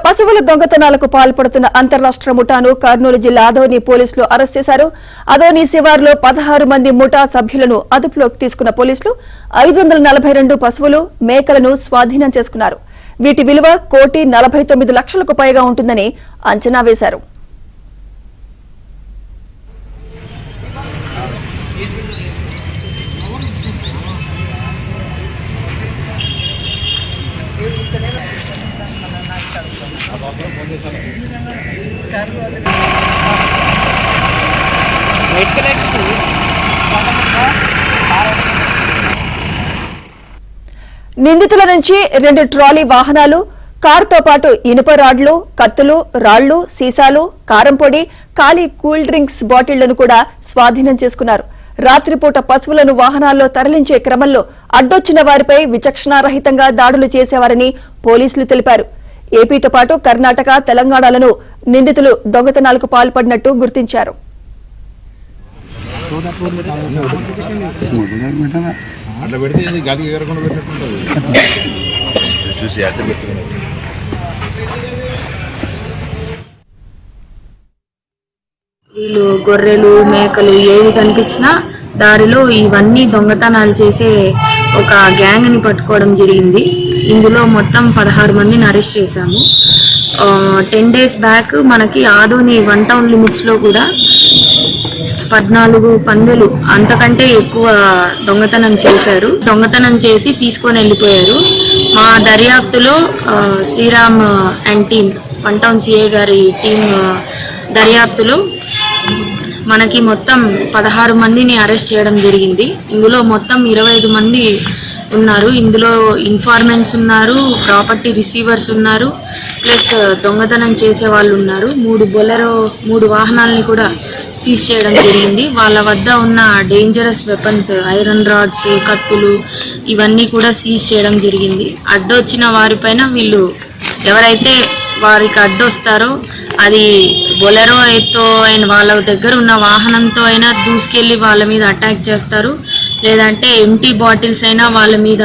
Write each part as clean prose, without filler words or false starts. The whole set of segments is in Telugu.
పశువుల దొంగతనాలకు పాల్పడుతున్న అంతర్రాష్ట్ర ముఠాను కర్నూలు జిల్లా అదోని పోలీసులు అరెస్ట్ చేశారు. అదోని శివార్లో 16 మంది ముఠా సభ్యులను అదుపులోకి తీసుకున్న పోలీసులు 542 పశువులు, మేకలను స్వాధీనం చేసుకున్నారు. వీటి విలువ 1,49,00,000కు పైగా ఉంటుందని అంచనా వేశారు. నిందితుల నుంచి 2 ట్రాలీ వాహనాలు, కారుతో పాటు ఇనుప రాడ్లు, కత్తులు, రాళ్లు, సీసాలు, కారంపొడి, ఖాళీ కూల్ డ్రింక్స్ బాటిళ్లను కూడా స్వాధీనం చేసుకున్నారు. రాత్రిపూట పశువులను వాహనాల్లో తరలించే క్రమంలో అడ్డొచ్చిన వారిపై విచక్షణారహితంగా దాడులు చేసేవారని పోలీసులు తెలిపారు. ఏపీతో పాటు కర్ణాటక, తెలంగాణలను నిందితులు దొంగతనాలకు పాల్పడినట్టు గుర్తించారు. వీళ్ళు గొర్రెలు, మేకలు ఏవి కనిపించినా దారిలో ఇవన్నీ దొంగతనాలు చేసే ఒక గ్యాంగ్ ని పట్టుకోవడం జరిగింది. ఇందులో మొత్తం 16 మందిని అరెస్ట్ చేశాము. 10 days బ్యాక్ మనకి ఆదోని 1 town లిమిట్స్ లో కూడా 14 పందులు అంతకంటే ఎక్కువ దొంగతనం చేశారు. దొంగతనం చేసి తీసుకొని వెళ్ళిపోయారు. మా దర్యాప్తులో Sriram and team 1 town CI గారి టీం దర్యాప్తులో మనకి మొత్తం 16 మందిని అరెస్ట్ చేయడం జరిగింది. ఇందులో మొత్తం 25 మంది ఉన్నారు. ఇందులో ఇన్ఫార్మెంట్స్ ఉన్నారు, ప్రాపర్టీ రిసీవర్స్ ఉన్నారు, ప్లస్ దొంగతనం చేసే వాళ్ళు ఉన్నారు. 3 వాహనాలని కూడా సీజ్ చేయడం జరిగింది. వాళ్ళ వద్ద ఉన్న డేంజరస్ వెపన్స్, ఐరన్ రాడ్స్, కత్తులు ఇవన్నీ కూడా సీజ్ చేయడం జరిగింది. అడ్డొచ్చిన వారిపైన వీళ్ళు ఎవరైతే వారికి అడ్డొస్తారో అది బొలెరో అయితే అయిన వాళ్ళ దగ్గర ఉన్న వాహనంతో అయినా దూసుకెళ్లి వాళ్ళ మీద అటాక్ చేస్తారు, లేదంటే ఎంటీ బాటిల్స్ అయినా వాళ్ళ మీద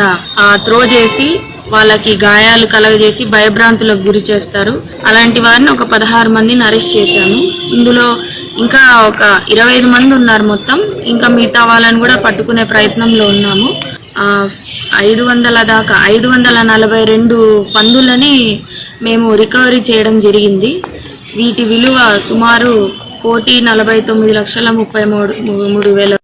త్రో చేసి వాళ్ళకి గాయాలు కలగజేసి భయభ్రాంతులకు గురి చేస్తారు. అలాంటి వారిని ఒక 16 మందిని అరెస్ట్ చేశాము. ఇందులో ఇంకా ఒక 25 మంది ఉన్నారు మొత్తం. ఇంకా మిగతా వాళ్ళని కూడా పట్టుకునే ప్రయత్నంలో ఉన్నాము. 500 దాకా 542 పందులని మేము రికవరీ చేయడం జరిగింది. వీటి విలువ సుమారు 1,49,33,000